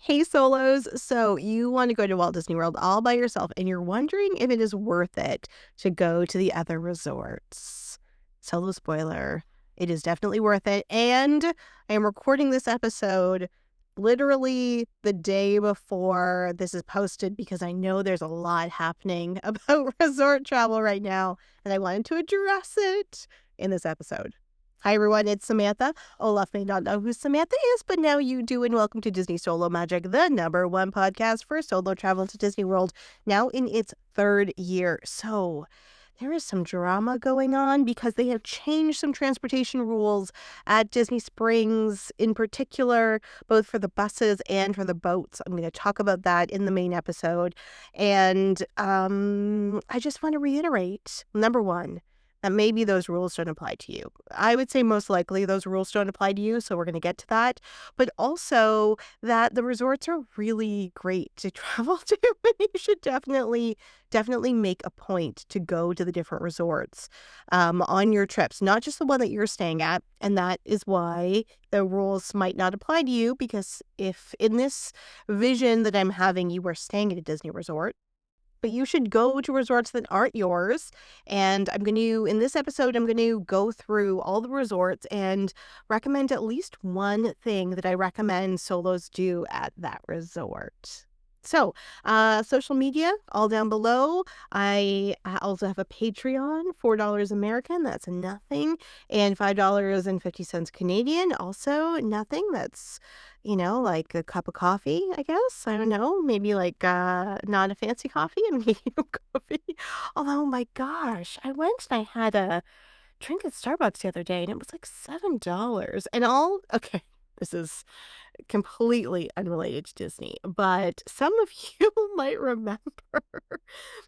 Hey, solos. So you want to go to Walt Disney World all by yourself, and you're wondering if it is worth it to go to the other resorts. Solo spoiler, it is definitely worth it. And I am recording this episode literally the day before this is posted because I know there's a lot happening about resort travel right now, and I wanted to address it in this episode. Hi, everyone. It's Samantha. Olaf may not know who Samantha is, but now you do, and welcome to Disney Solo Magic, the #1 podcast for solo travel to Disney World, now in its third year. So there is some drama going on because they have changed some transportation rules at Disney Springs in particular, both for the buses and for the boats. I'm going to talk about that in the main episode. And I just want to reiterate, number one, that maybe those rules don't apply to you. I would say most likely those rules don't apply to you, so we're going to get to that. But also that the resorts are really great to travel to, and you should definitely make a point to go to the different resorts on your trips, not just the one that you're staying at. And that is why the rules might not apply to you, because if in this vision that I'm having, you were staying at a Disney resort, but you should go to resorts that aren't yours. And in this episode, I'm going to go through all the resorts and recommend at least one thing that I recommend solos do at that resort. So, social media, all down below. I also have a Patreon, $4 American, that's nothing, and $5.50 Canadian, also nothing. That's, like a cup of coffee, I guess. I don't know, maybe like not a fancy coffee, a medium coffee. Although, my gosh, I went and I had a drink at Starbucks the other day, and it was like $7. Okay, this is completely unrelated to Disney, but some of you might remember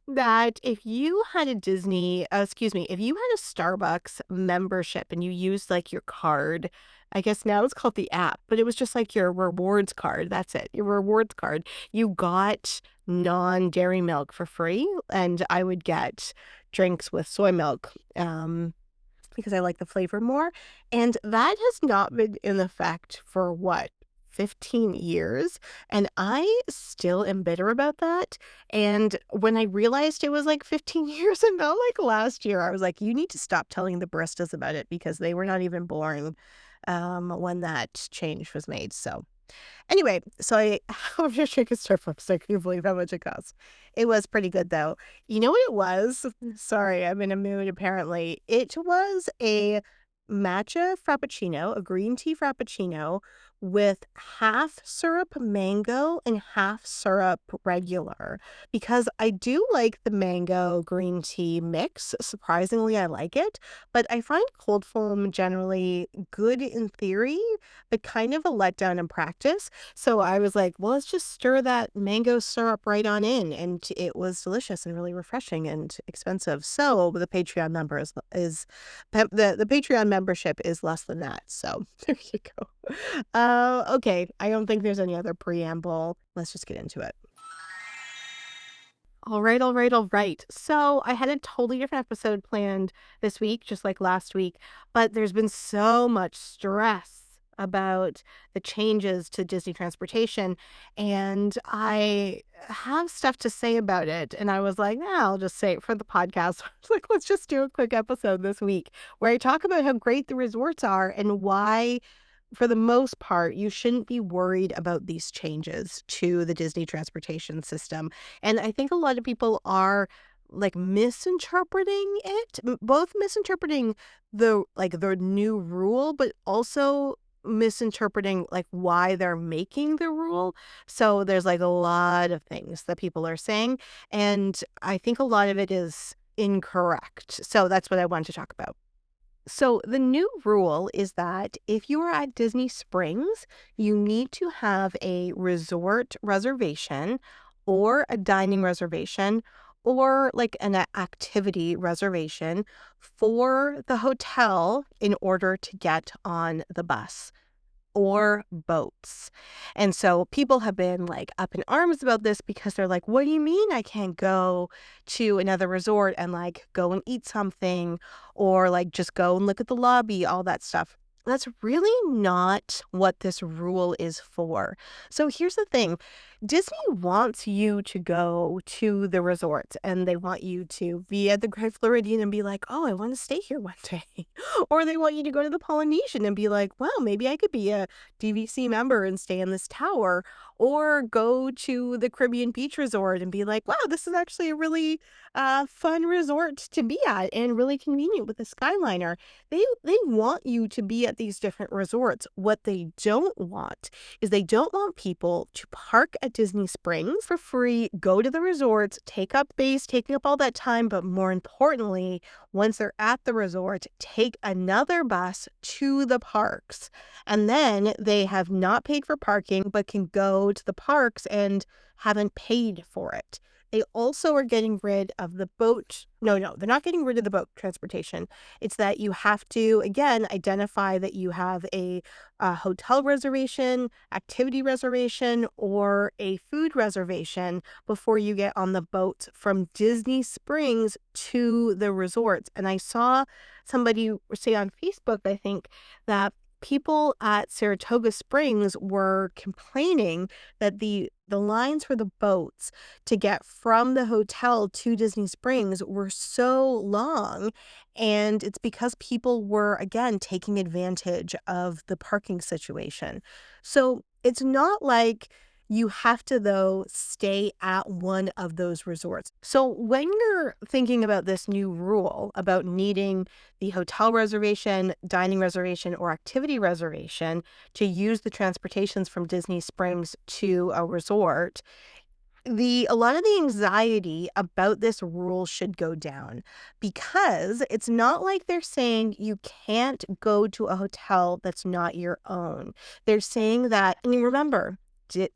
that if you had if you had a Starbucks membership and you used like your card, I guess now it's called the app, but it was just like your rewards card. That's it, your rewards card. You got non-dairy milk for free, and I would get drinks with soy milk. Because I like the flavor more. And that has not been in effect for 15 years. And I still am bitter about that. And when I realized it was like 15 years and not like last year, I was like, you need to stop telling the baristas about it, because they were not even born when that change was made. So anyway, I'm just drinking Starbucks. I can't believe how much it costs. It was pretty good, though. You know what it was? Sorry, I'm in a mood, apparently. It was a matcha frappuccino, a green tea frappuccino with half syrup mango and half syrup regular, because I do like the mango green tea mix. Surprisingly, I like it, but I find cold foam generally good in theory, but kind of a letdown in practice. So I was like, well, let's just stir that mango syrup right on in, and it was delicious and really refreshing and expensive. So the Patreon member is the Patreon membership is less than that. So there you go. Okay, I don't think there's any other preamble. Let's just get into it. All right. So I had a totally different episode planned this week, just like last week, but there's been so much stress about the changes to Disney transportation, and I have stuff to say about it. And I was like, I'll just say it for the podcast. I was like, let's just do a quick episode this week where I talk about how great the resorts are and why, for the most part, you shouldn't be worried about these changes to the Disney transportation system. And I think a lot of people are like misinterpreting it, both misinterpreting the new rule, but also misinterpreting like why they're making the rule. So there's like a lot of things that people are saying, and I think a lot of it is incorrect. So that's what I wanted to talk about. So the new rule is that if you are at Disney Springs, you need to have a resort reservation or a dining reservation or like an activity reservation for the hotel in order to get on the bus or boats. And so people have been like up in arms about this because they're like, what do you mean I can't go to another resort and like go and eat something or like just go and look at the lobby, all that stuff? That's really not what this rule is for. So here's the thing. Disney wants you to go to the resorts and they want you to be at the Grand Floridian and be like, oh, I want to stay here one day. Or they want you to go to the Polynesian and be like, well, maybe I could be a DVC member and stay in this tower. Or go to the Caribbean Beach Resort and be like, wow, this is actually a really fun resort to be at and really convenient with the Skyliner. They want you to be at these different resorts. What they don't want is they don't want people to park at Disney Springs for free, go to the resorts, take up base, taking up all that time, but more importantly, once they're at the resort, take another bus to the parks. And then they have not paid for parking, but can go to the parks and haven't paid for it. They also are getting rid of the boat. No, they're not getting rid of the boat transportation. It's that you have to, again, identify that you have a hotel reservation, activity reservation, or a food reservation before you get on the boat from Disney Springs to the resorts. And I saw somebody say on Facebook, I think, that people at Saratoga Springs were complaining that the lines for the boats to get from the hotel to Disney Springs were so long, and it's because people were, again, taking advantage of the parking situation. So it's not like you have to, though, stay at one of those resorts. So when you're thinking about this new rule about needing the hotel reservation, dining reservation, or activity reservation to use the transportations from Disney Springs to a resort, a lot of the anxiety about this rule should go down, because it's not like they're saying you can't go to a hotel that's not your own. They're saying that, I mean, remember,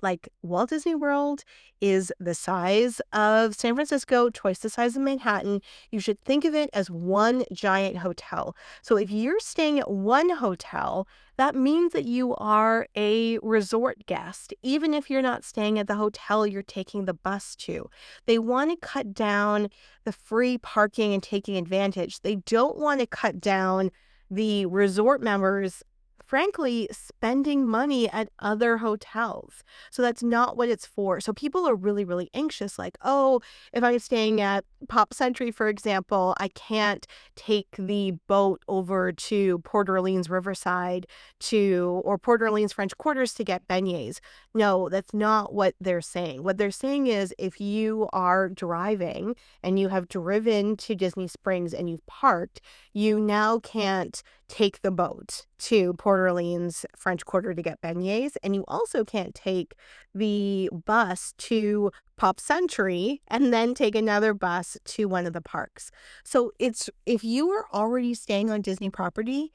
like Walt Disney World is the size of San Francisco, twice the size of Manhattan. You should think of it as one giant hotel. So if you're staying at one hotel, that means that you are a resort guest, even if you're not staying at the hotel you're taking the bus to. They want to cut down the free parking and taking advantage. They don't want to cut down the resort members, frankly, spending money at other hotels. So that's not what it's for. So people are really, really anxious, like, oh, if I'm staying at Pop Century, for example, I can't take the boat over to Port Orleans Riverside or Port Orleans French Quarters to get beignets. No, that's not what they're saying. What they're saying is if you are driving and you have driven to Disney Springs and you've parked, you now can't take the boat to Port Orleans French Quarter to get beignets, and you also can't take the bus to Pop Century and then take another bus to one of the parks. So it's, if you are already staying on Disney property,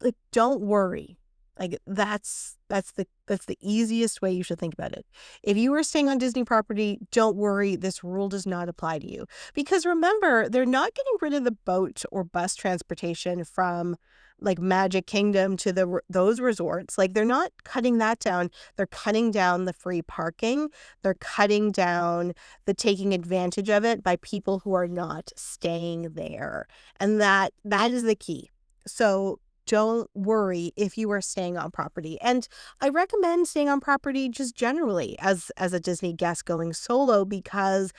like, don't worry. Like, that's the easiest way you should think about it. If you are staying on Disney property, don't worry, this rule does not apply to you. Because remember, they're not getting rid of the boat or bus transportation from like Magic Kingdom to those resorts. Like, they're not cutting that down. They're cutting down the free parking. They're cutting down the taking advantage of it by people who are not staying there. And that is the key. So don't worry if you are staying on property. And I recommend staying on property just generally as a Disney guest going solo, because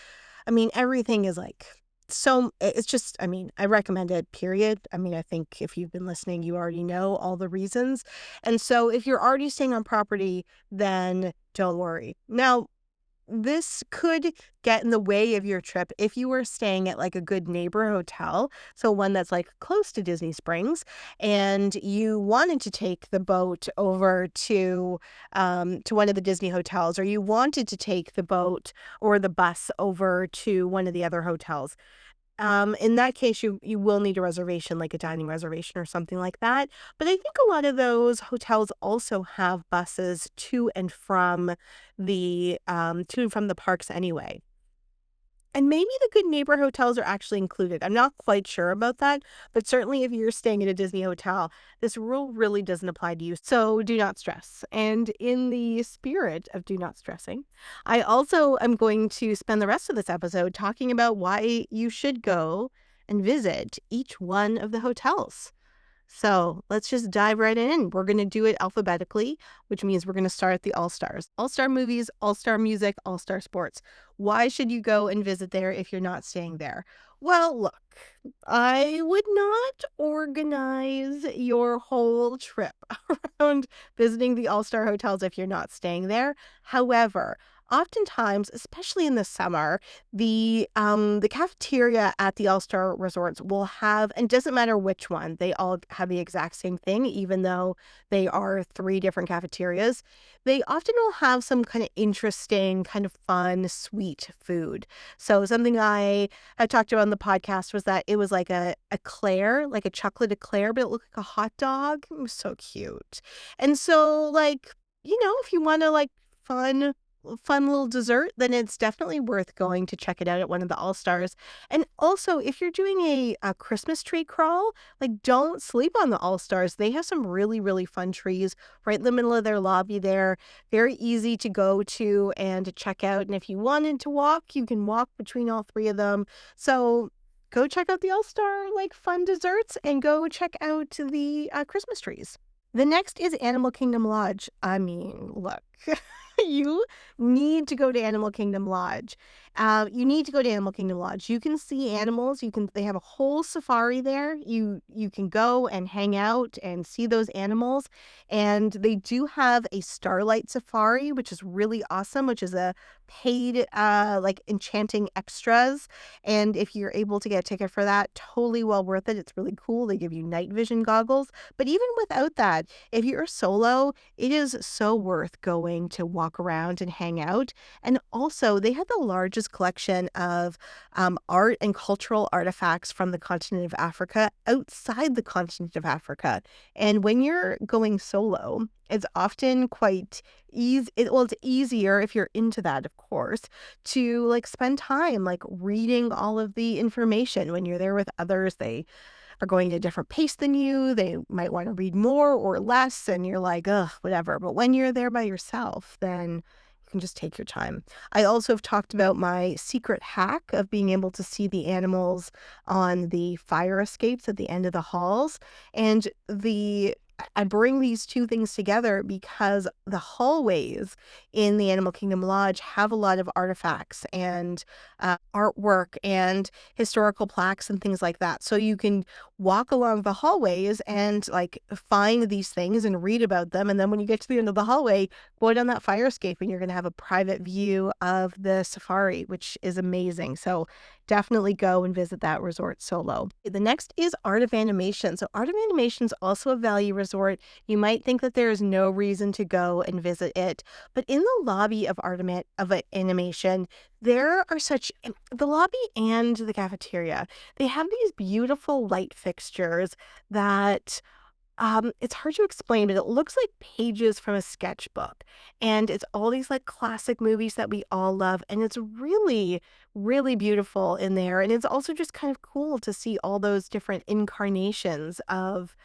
I mean, everything is like, so it's just, I mean, I recommend it, period. I mean, I think if you've been listening, you already know all the reasons. And so if you're already staying on property, then don't worry. Now, this could get in the way of your trip if you were staying at like a good neighbor hotel, so one that's like close to Disney Springs, and you wanted to take the boat over to one of the Disney hotels, or you wanted to take the boat or the bus over to one of the other hotels. In that case, you will need a reservation, like a dining reservation or something like that. But I think a lot of those hotels also have buses to and from the parks anyway. And maybe the Good Neighbor hotels are actually included. I'm not quite sure about that, but certainly if you're staying at a Disney hotel, this rule really doesn't apply to you. So do not stress. And in the spirit of do not stressing, I also am going to spend the rest of this episode talking about why you should go and visit each one of the hotels. So let's just dive right in. We're going to do it alphabetically, which means we're going to start at the All Stars. All Star movies, All Star music, All Star sports. Why should you go and visit there if you're not staying there? Well, look, I would not organize your whole trip around visiting the All Star hotels if you're not staying there. However, oftentimes, especially in the summer, the cafeteria at the All-Star resorts will have, and it doesn't matter which one, they all have the exact same thing, even though they are 3 different cafeterias. They often will have some kind of interesting, kind of fun, sweet food. So something I had talked about on the podcast was that it was like a eclair, like a chocolate eclair, but it looked like a hot dog. It was so cute. And so, like, if you want to like fun little dessert, then it's definitely worth going to check it out at one of the All-Stars. And also, if you're doing a Christmas tree crawl, like, don't sleep on the All-Stars. They have some really, really fun trees right in the middle of their lobby there. Very easy to go to and to check out. And if you wanted to walk, you can walk between all 3 of them. So go check out the All-Star, like, fun desserts and go check out the Christmas trees. The next is Animal Kingdom Lodge. I mean, look, you need to go to Animal Kingdom Lodge. You need to go to Animal Kingdom Lodge. You can see animals. They have a whole safari there. You can go and hang out and see those animals. And they do have a Starlight Safari, which is really awesome, which is a paid like enchanting extras. And if you're able to get a ticket for that, totally well worth it. It's really cool. They give you night vision goggles. But even without that, if you're solo, it is so worth going to walk around and hang out. And also, they have the largest collection of art and cultural artifacts from the continent of Africa outside the continent of Africa. And when you're going solo, it's often quite easy. It's easier if you're into that, of course, to like spend time like reading all of the information. When you're there with others, they are going at a different pace than you. They might want to read more or less, and you're like, ugh, whatever. But when you're there by yourself, then you can just take your time. I also have talked about my secret hack of being able to see the animals on the fire escapes at the end of the halls. And I bring these 2 things together because the hallways in the Animal Kingdom Lodge have a lot of artifacts and artwork and historical plaques and things like that. So you can walk along the hallways and like find these things and read about them. And then when you get to the end of the hallway, go down that fire escape and you're going to have a private view of the safari, which is amazing. So definitely go and visit that resort solo. The next is Art of Animation. So Art of Animation is also a value resort. You might think that there is no reason to go and visit it, but in the lobby of Animation, there are the lobby and the cafeteria, they have these beautiful light fixtures that it's hard to explain, but it looks like pages from a sketchbook. And it's all these like classic movies that we all love. And it's really, really beautiful in there. And it's also just kind of cool to see all those different incarnations of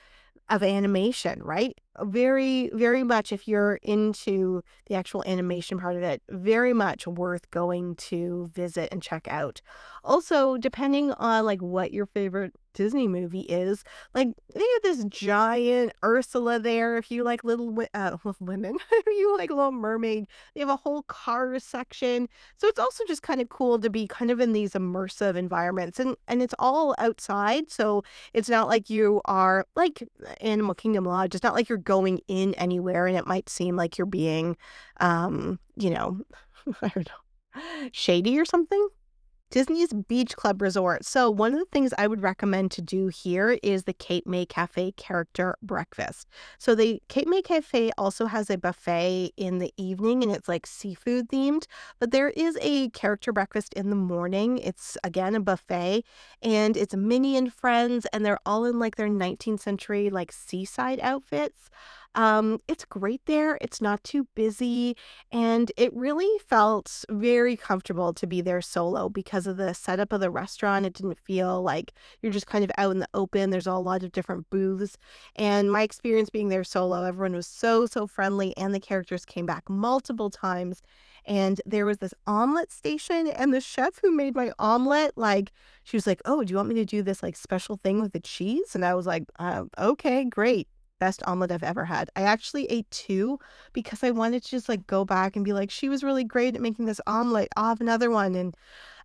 animation, right? Very, very much, if you're into the actual animation part of it, very much worth going to visit and check out. Also, depending on like what your favorite Disney movie is, like they have this giant Ursula there. If you like Little Women, if you like Little Mermaid, they have a whole Cars section. So it's also just kind of cool to be kind of in these immersive environments, and it's all outside. So it's not like you are like Animal Kingdom Lodge. It's not like you're going in anywhere, and it might seem like you're being, you know, I don't know, shady or something. Disney's Beach Club Resort. So one of the things I would recommend to do here is the Cape May Cafe character breakfast. So the Cape May Cafe also has a buffet in the evening, and it's like seafood themed, but there is a character breakfast in the morning. It's again a buffet, and it's Minnie and friends, and they're all in like their 19th century like seaside outfits. It's great there. It's not too busy, and it really felt very comfortable to be there solo because of the setup of the restaurant. It didn't feel like you're just kind of out in the open. There's a lot of different booths, and my experience being there solo, everyone was so friendly, and the characters came back multiple times. And there was this omelet station, and the chef who made my omelet, like, she was like, "Oh, do you want me to do this like special thing with the cheese?" And I was like, okay, great." Best omelet I've ever had. I actually ate 2 because I wanted to just, like, go back and be like, "She was really great at making this omelet. I'll have another one," and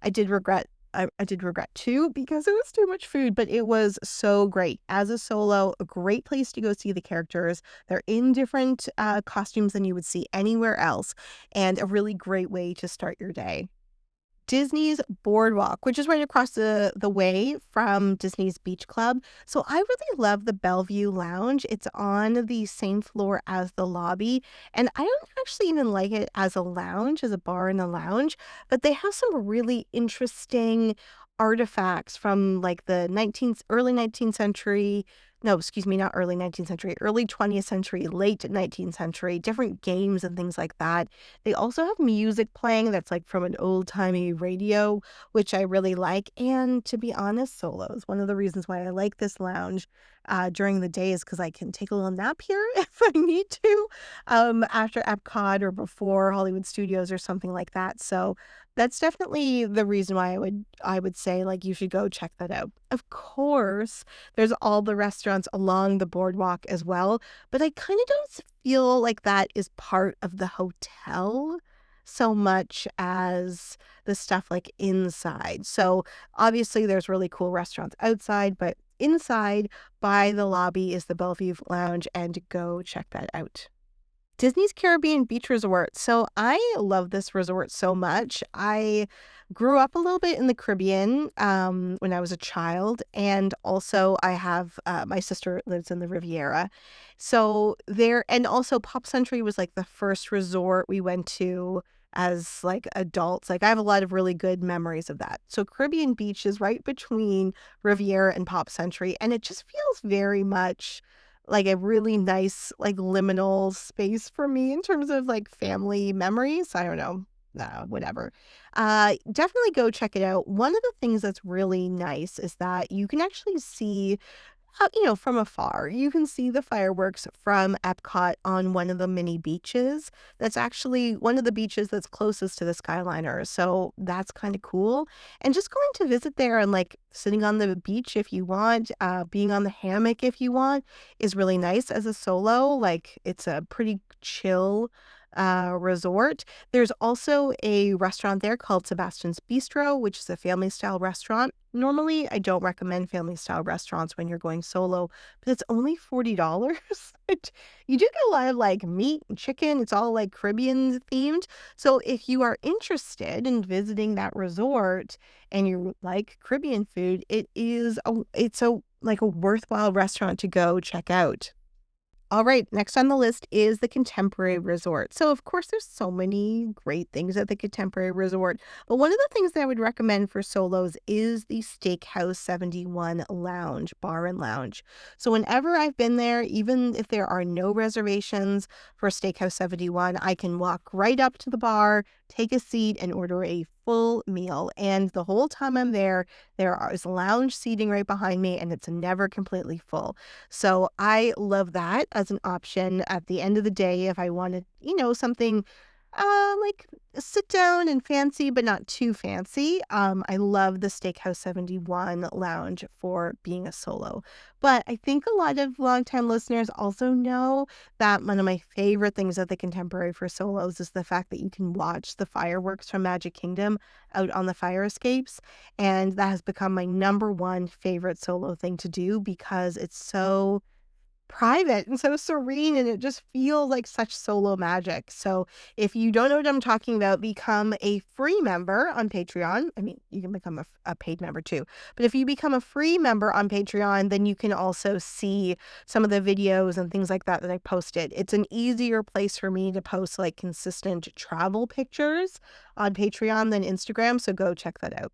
I did regret I did regret 2 because it was too much food, but it was so great. As a solo, a great place to go see the characters. They're in different, costumes than you would see anywhere else, and a really great way to start your day. Disney's Boardwalk, which is right across the way from Disney's Beach Club. So I really love the Bellevue Lounge. It's on the same floor as the lobby, and I don't actually even like it as a lounge, as a bar and a lounge, but they have some really interesting artifacts from like the 19th early 19th century. No, excuse me, not early 19th century, early 20th century, late 19th century, different games and things like that. They also have music playing that's, like, from an old-timey radio, which I really like, and to be honest, solos. One of the reasons why I like this lounge, during the day is because I can take a little nap here if I need to, after Epcot or before Hollywood Studios or something like that, so that's definitely the reason why I would say, like, you should go check that out. Of course, there's all the restaurants along the boardwalk as well, but I kinda don't feel like that is part of the hotel so much as the stuff, like, inside. So, obviously, there's really cool restaurants outside, but inside by the lobby is the Bellevue Lounge, and go check that out. Disney's Caribbean Beach Resort. So I love this resort so much. I grew up a little bit in the Caribbean when I was a child, and also I have my sister lives in the Riviera. So there, and also Pop Century was like the first resort we went to as like adults. Like I have a lot of really good memories of that. So Caribbean Beach is right between Riviera and Pop Century, and it just feels very much like a really nice, like, liminal space for me in terms of, like, family memories. I don't know. Whatever. Definitely go check it out. One of the things that's really nice is that you can actually see from afar. You can see the fireworks from Epcot on one of the mini beaches. That's actually one of the beaches that's closest to the Skyliner. So that's kind of cool. And just going to visit there and like sitting on the beach if you want, being on the hammock if you want, is really nice as a solo. Like it's a pretty chill resort. There's also a restaurant there called Sebastian's Bistro, which is a family style restaurant. Normally, I don't recommend family style restaurants when you're going solo, but it's only $40. You do get a lot of like meat and chicken. It's all like Caribbean themed. So if you are interested in visiting that resort and you like Caribbean food, it's a like a worthwhile restaurant to go check out. All right, next on the list is the Contemporary Resort. So, of course, there's so many great things at the Contemporary Resort, but one of the things that I would recommend for solos is the Steakhouse 71 Lounge, Bar and Lounge. So, whenever I've been there, even if there are no reservations for Steakhouse 71, I can walk right up to the bar, take a seat, and order a full meal. And the whole time I'm there, is lounge seating right behind me, and it's never completely full. So I love that as an option at the end of the day if I wanted, something like sit down and fancy, but not too fancy. I love the Steakhouse 71 lounge for being a solo. But I think a lot of longtime listeners also know that one of my favorite things at the Contemporary for solos is the fact that you can watch the fireworks from Magic Kingdom out on the fire escapes. And that has become my number one favorite solo thing to do because it's so private and so serene, and it just feels like such solo magic. So if you don't know what I'm talking about, become a free member on Patreon. I mean, you can become a paid member too. But if you become a free member on Patreon, then you can also see some of the videos and things like that I posted. It's an easier place for me to post like consistent travel pictures on Patreon than Instagram. So go check that out.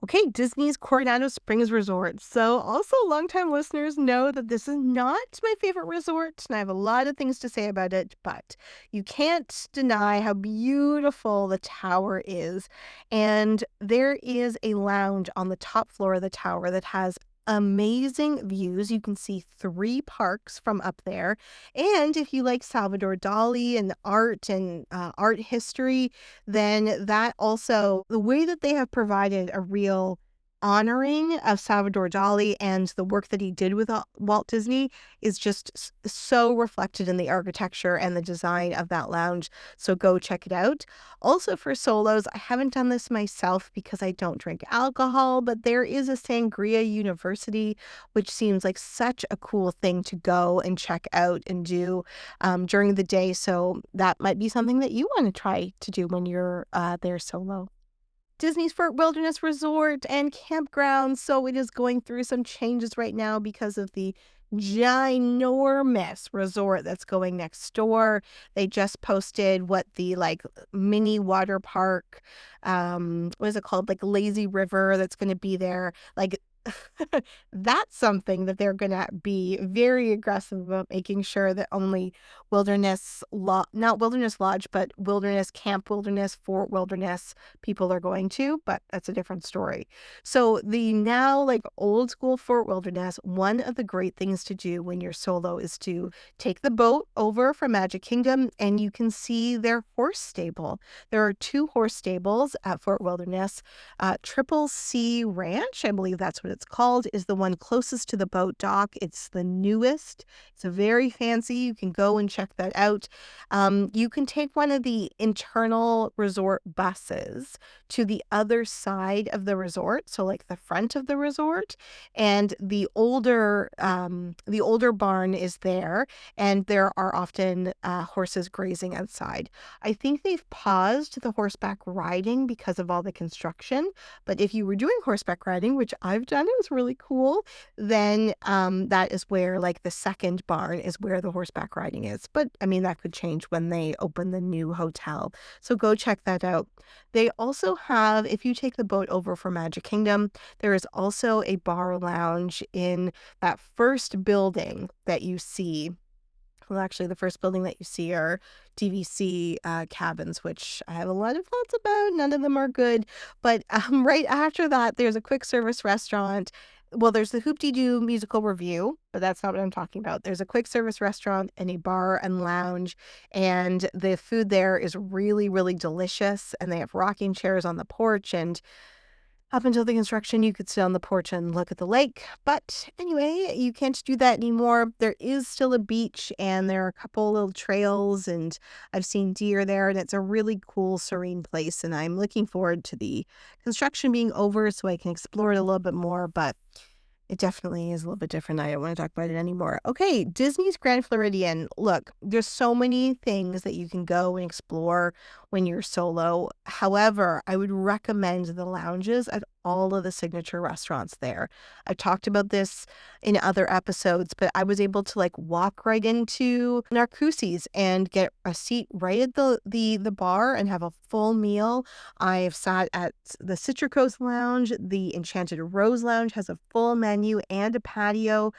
Okay, Disney's Coronado Springs Resort. So, also longtime listeners know that this is not my favorite resort, and I have a lot of things to say about it, but you can't deny how beautiful the tower is. And there is a lounge on the top floor of the tower that has amazing views. You can see three parks from up there. And if you like Salvador Dali and art history, then that also the way that they have provided a real honoring of Salvador Dali and the work that he did with Walt Disney is just so reflected in the architecture and the design of that lounge. So go check it out. Also for solos, I haven't done this myself because I don't drink alcohol, but there is a Sangria University, which seems like such a cool thing to go and check out and do during the day. So that might be something that you want to try to do when you're there solo. Disney's Fort Wilderness Resort and Campground. So it is going through some changes right now because of the ginormous resort that's going next door. They just posted what the mini water park, what is it called? Like Lazy River that's going to be there. Like that's something that they're going to be very aggressive about making sure that only not Wilderness Lodge, but Wilderness Camp Wilderness, Fort Wilderness people are going to, but that's a different story. So the now old school Fort Wilderness, one of the great things to do when you're solo is to take the boat over from Magic Kingdom and you can see their horse stable. There are two horse stables at Fort Wilderness. Triple C Ranch, I believe that's what it's called, is the one closest to the boat dock. It's the newest. It's a very fancy. You can go and check that out. You can take one of the internal resort buses to the other side of the resort, so like the front of the resort, and the older barn is there, and there are often horses grazing outside. I think they've paused the horseback riding because of all the construction, but if you were doing horseback riding, which I've done, it was really cool, then that is where the second barn is where the horseback riding is. But I mean, that could change when they open the new hotel. So go check that out. They also have, if you take the boat over for Magic Kingdom, there is also a bar lounge in that first building that you see. Well, actually, the first building that you see are DVC cabins, which I have a lot of thoughts about. None of them are good. But right after that, there's a quick service restaurant. Well, there's the Hoop-Dee-Doo musical review, but that's not what I'm talking about. There's a quick service restaurant and a bar and lounge, and the food there is really, really delicious. And they have rocking chairs on the porch, and up until the construction, you could sit on the porch and look at the lake. But anyway, you can't do that anymore. There is still a beach and there are a couple little trails, and I've seen deer there, and it's a really cool, serene place. And I'm looking forward to the construction being over so I can explore it a little bit more. But it definitely is a little bit different. I don't want to talk about it anymore. Okay, Disney's Grand Floridian. Look, there's so many things that you can go and explore when you're solo. However, I would recommend the lounges at all of the signature restaurants there. I've talked about this in other episodes, but I was able to walk right into Narcoossee's and get a seat right at the bar and have a full meal. I have sat at the Citricos Lounge. The Enchanted Rose Lounge has a full menu and a patio.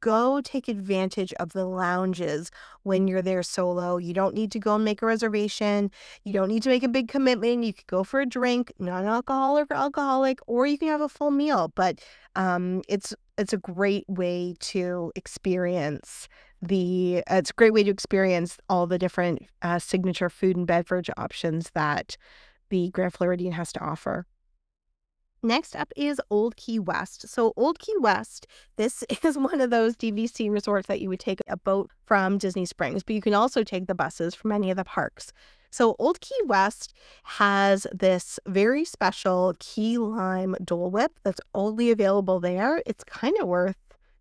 Go take advantage of the lounges when you're there solo. You don't need to go and make a reservation. You don't need to make a big commitment. You could go for a drink, non-alcoholic or alcoholic, or you can have a full meal. But it's a great way to experience it's a great way to experience all the different signature food and beverage options that the Grand Floridian has to offer. Next up is Old Key West. So Old Key West, this is one of those DVC resorts that you would take a boat from Disney Springs, but you can also take the buses from any of the parks. So Old Key West has this very special key lime Dole Whip that's only available there. It's kind of worth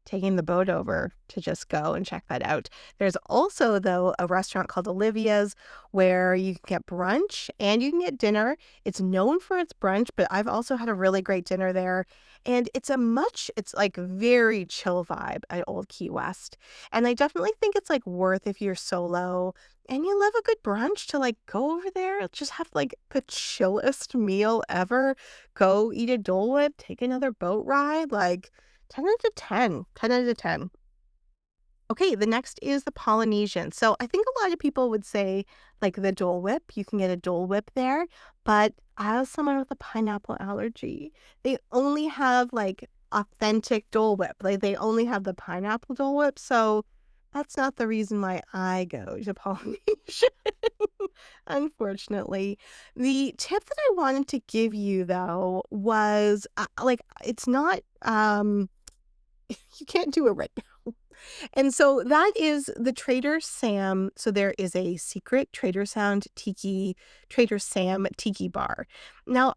taking the boat over to just go and check that out. There's also, though, a restaurant called Olivia's where you can get brunch and you can get dinner. It's known for its brunch, but I've also had a really great dinner there. And it's very chill vibe at Old Key West. And I definitely think it's worth, if you're solo and you love a good brunch to, like, go over there, just have, like, the chillest meal ever, go eat a Dole Whip, take another boat ride, like, 10 out of 10, 10 out of 10. Okay, the next is the Polynesian. So I think a lot of people would say, like, the Dole Whip, you can get a Dole Whip there, but as someone with a pineapple allergy, they only have, like, authentic Dole Whip. Like, they only have the pineapple Dole Whip, so that's not the reason why I go to Polynesian, unfortunately. The tip that I wanted to give you, though, was, like, it's not, you can't do it right now. And so that is the Trader Sam. So there is a secret Trader Sam tiki bar. Now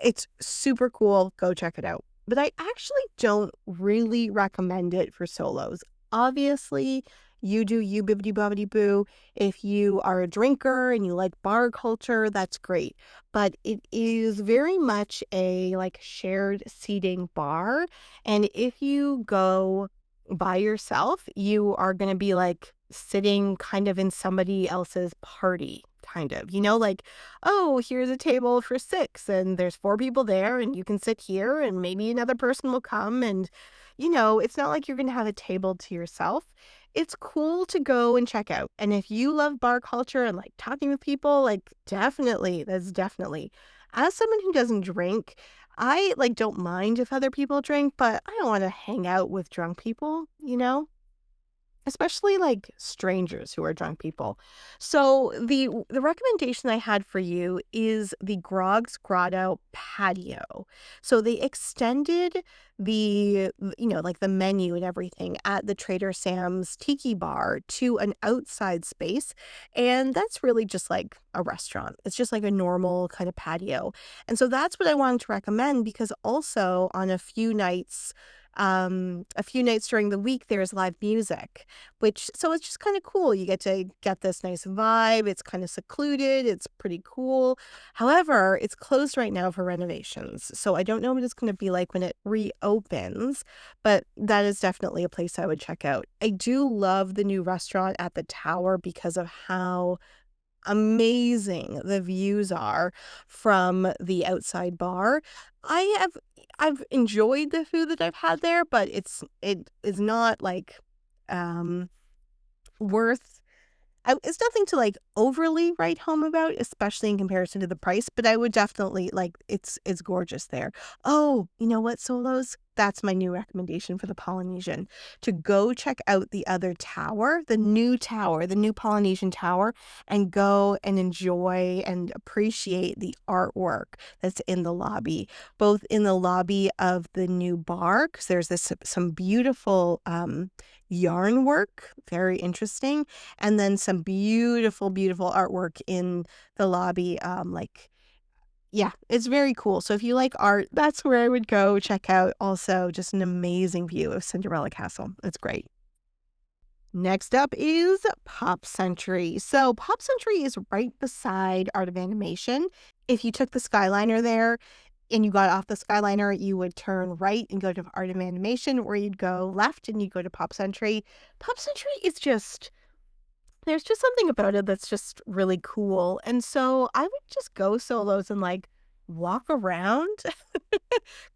it's super cool. Go check it out. But I actually don't really recommend it for solos. Obviously, you do you bibbidi bobbidi boo. If you are a drinker and you like bar culture, that's great. But it is very much a like shared seating bar. And if you go by yourself, you are gonna be, like, sitting kind of in somebody else's party, kind of, like, "Oh, here's a table for 6, and there's 4 people there, and you can sit here, and maybe another person will come," and, it's not like you're gonna have a table to yourself. It's cool to go and check out, and if you love bar culture and, like, talking with people, like, definitely, that's definitely. As someone who doesn't drink, I, like, don't mind if other people drink, but I don't wanna hang out with drunk people, you know? Especially, like, strangers who are drunk people. So, the recommendation I had for you is the Grog's Grotto patio. So, they extended like, the menu and everything at the Trader Sam's Tiki Bar to an outside space, and that's really just like a restaurant. It's just like a normal kind of patio, and so that's what I wanted to recommend because also on a few nights during the week, there's live music, so it's just kind of cool. You get to get this nice vibe. It's kind of secluded. It's pretty cool. However, it's closed right now for renovations. So I don't know what it's going to be like when it reopens, but that is definitely a place I would check out. I do love the new restaurant at the tower because of how amazing the views are from the outside bar. I have I've enjoyed the food that I've had there, but it is not like um worth it's nothing to, like, overly write home about, especially in comparison to the price, but I would definitely like, it's gorgeous there. Oh, you know what, Solos? That's my new recommendation for the Polynesian, to go check out the other tower, the new Polynesian tower, and go and enjoy and appreciate the artwork that's in the lobby, both in the lobby of the new bar, because there's some beautiful, yarn work, very interesting, and then some beautiful, beautiful artwork in the lobby, yeah, it's very cool. So if you like art, that's where I would go check out. Also, just an amazing view of Cinderella Castle. It's great. Next up is Pop Century. So Pop Century is right beside Art of Animation. If you took the Skyliner there and you got off the Skyliner, you would turn right and go to Art of Animation, or you'd go left and you'd go to Pop Century. Pop Century is just there's just something about it that's just really cool, and so I would just go solos and, like, walk around,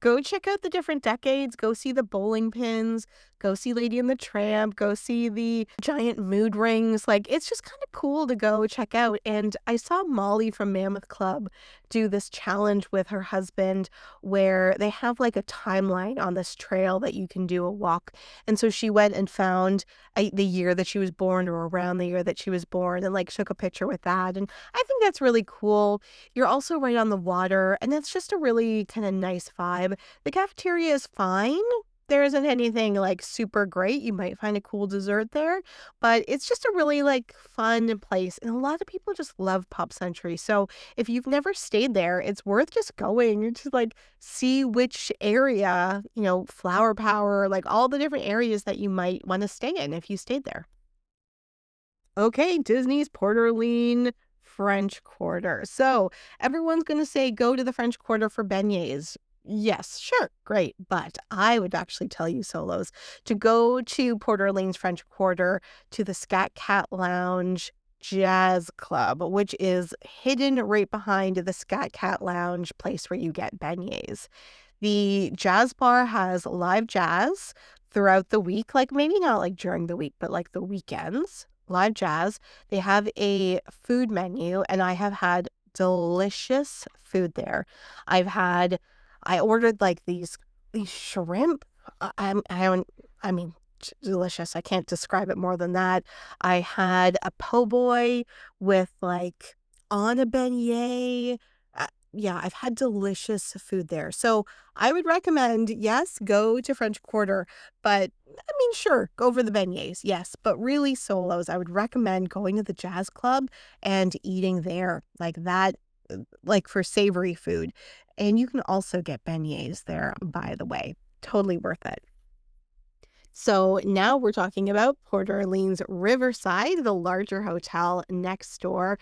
go check out the different decades, go see the bowling pins, go see Lady and the Tramp, go see the giant mood rings, like, it's just kinda cool to go check out, and I saw Molly from Mammoth Club do this challenge with her husband where they have, like, a timeline on this trail that you can do a walk, and so she went and found the year that she was born or around the year that she was born and, like, took a picture with that, and I think that's really cool. You're also right on the water, and it's just a really kinda nice vibe. The cafeteria is fine. There isn't anything, like, super great. You might find a cool dessert there, but it's just a really, like, fun place, and a lot of people just love Pop Century, so if you've never stayed there, it's worth just going to, like, see which area, Flower Power, like, all the different areas that you might wanna stay in if you stayed there. Okay, Disney's Port Orleans French Quarter. So everyone's going to say go to the French Quarter for beignets. Yes, sure, great. But I would actually tell you, Solos, to go to Port Orleans French Quarter, to the Scat Cat Lounge, Jazz Club, which is hidden right behind the Scat Cat Lounge place where you get beignets. The jazz bar has live jazz throughout the week, like maybe not like during the week, but like the weekends, live jazz. They have a food menu, and I have had delicious food there. I've had, I ordered like these shrimp. I don't, I mean, delicious. I can't describe it more than that. I had a po' boy with like on a beignet. Yeah, I've had delicious food there. So I would recommend, yes, go to French Quarter, but I mean, sure, go for the beignets, yes, but really solos. I would recommend going to the jazz club and eating there like that, like for savory food. And you can also get beignets there, by the way. Totally worth it. So now we're talking about Port Orleans Riverside, the larger hotel next door.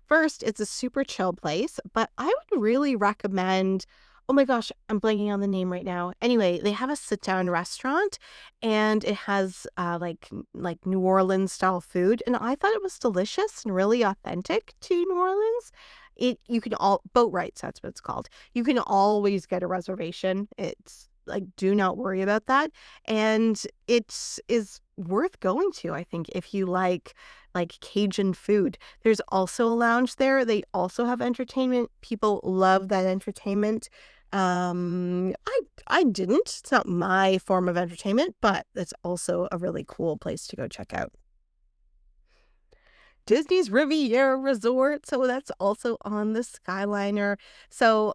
First, it's a super chill place, but I would really recommend. Oh my gosh, I'm blanking on the name right now. Anyway, they have a sit-down restaurant, and it has like New Orleans style food, and I thought it was delicious and really authentic to New Orleans. You can all boat rights, that's what it's called. You can always get a reservation. It's like, do not worry about that. And it is worth going to, I think, if you like Cajun food. There's also a lounge there. They also have entertainment. People love that entertainment. I didn't. It's not my form of entertainment, but it's also a really cool place to go check out. Disney's Riviera Resort. So that's also on the Skyliner. So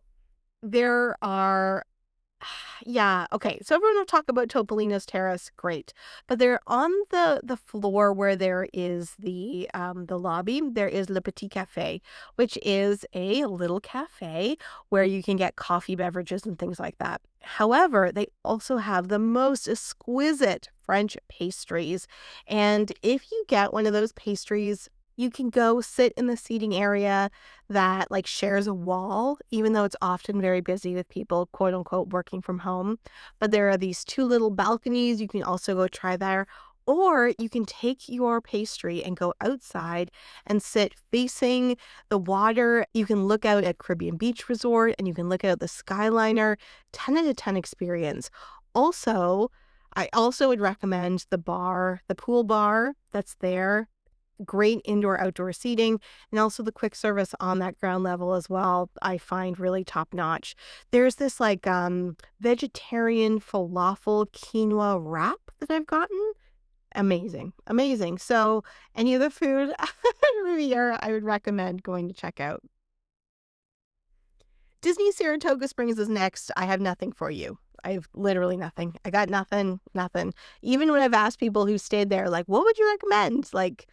there are yeah, okay. So everyone will talk about Topolino's Terrace, great. But they're on the floor where there is the lobby, there is Le Petit Café, which is a little cafe where you can get coffee, beverages, and things like that. However, they also have the most exquisite French pastries. And if you get one of those pastries, you can go sit in the seating area that like shares a wall, even though it's often very busy with people, quote unquote, working from home. But there are these two little balconies. You can also go try there. Or you can take your pastry and go outside and sit facing the water. You can look out at Caribbean Beach Resort and you can look out the Skyliner. 10 out of 10 experience. Also, I also would recommend the bar, the pool bar that's there. Great indoor outdoor seating, and also the quick service on that ground level as well, I find really top notch. There's this like vegetarian falafel quinoa wrap that I've gotten. Amazing. Amazing. So any other food at Riviera I would recommend going to check out. Disney Saratoga Springs is next. I have nothing for you. I have literally nothing. I got nothing, nothing. Even when I've asked people who stayed there, like, what would you recommend? Like,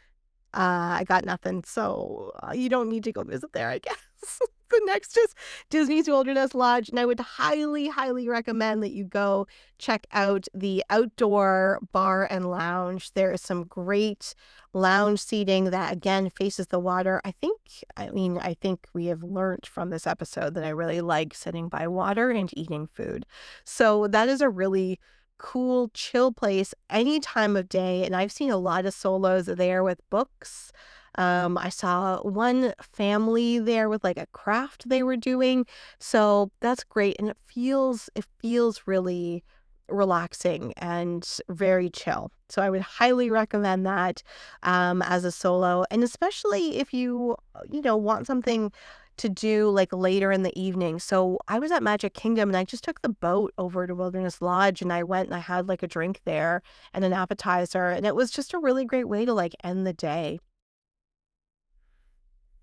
I got nothing, so you don't need to go visit there, I guess. The next is Disney's Wilderness Lodge, and I would highly, highly recommend that you go check out the outdoor bar and lounge. There is some great lounge seating that, again, faces the water. I think we have learned from this episode that I really like sitting by water and eating food. So that is a really cool, chill place any time of day. And I've seen a lot of solos there with books. I saw one family there with like a craft they were doing. So that's great. And it feels really relaxing and very chill. So I would highly recommend that as a solo. And especially if you want something to do like later in the evening. So I was at Magic Kingdom and I just took the boat over to Wilderness Lodge and I went and I had like a drink there and an appetizer. And it was just a really great way to like end the day.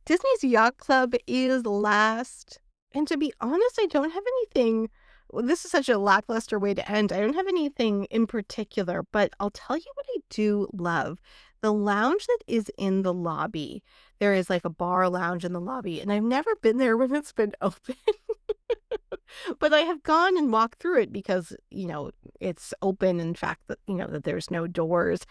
Disney's Yacht Club is last. And to be honest, I don't have anything. Well, this is such a lackluster way to end. I don't have anything in particular, but I'll tell you what I do love. The lounge that is in the lobby. There is like a bar lounge in the lobby, and I've never been there when it's been open. But I have gone and walked through it because, it's open, in fact, that there's no doors.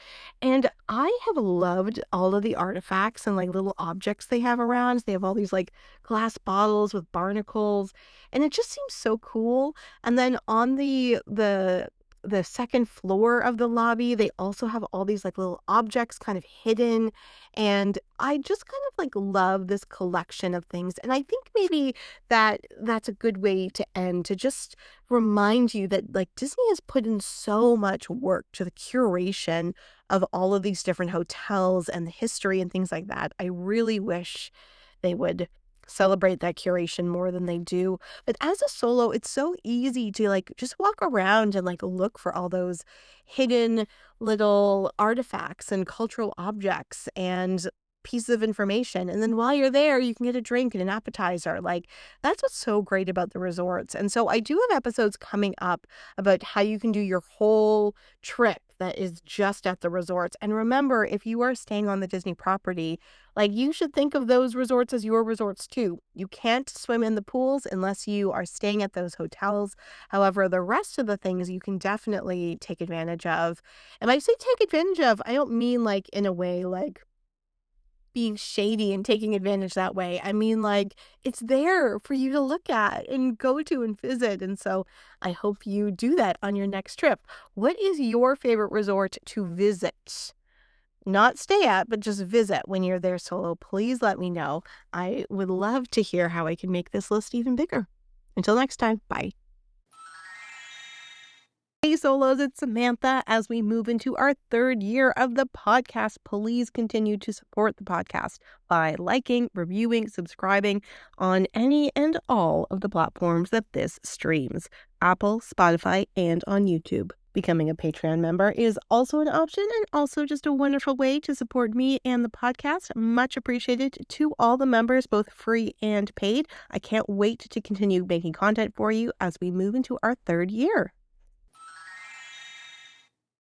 And I have loved all of the artifacts and like little objects they have around. They have all these like glass bottles with barnacles, and it just seems so cool. And then on the the second floor of the lobby, they also have all these like little objects kind of hidden. And I just kind of like love this collection of things. And I think maybe that's a good way to end, to just remind you that like Disney has put in so much work to the curation of all of these different hotels and the history and things like that. I really wish they would celebrate that curation more than they do. But as a solo, it's so easy to like just walk around and like look for all those hidden little artifacts and cultural objects and pieces of information. And then while you're there, you can get a drink and an appetizer. Like that's what's so great about the resorts. And so I do have episodes coming up about how you can do your whole trip that is just at the resorts. And remember, if you are staying on the Disney property, like you should think of those resorts as your resorts too. You can't swim in the pools unless you are staying at those hotels. However, the rest of the things you can definitely take advantage of. And when I say take advantage of, I don't mean like in a way like being shady and taking advantage that way. I mean, like, it's there for you to look at and go to and visit. And so I hope you do that on your next trip. What is your favorite resort to visit? Not stay at, but just visit when you're there solo. Please let me know. I would love to hear how I can make this list even bigger. Until next time, bye. Hey solos, it's Samantha. As we move into our third year of the podcast, please continue to support the podcast by liking, reviewing, subscribing on any and all of the platforms that this streams: Apple, Spotify, and on YouTube. Becoming a Patreon member is also an option and also just a wonderful way to support me and the podcast. Much appreciated to all the members, both free and paid. I can't wait to continue making content for you as we move into our third year.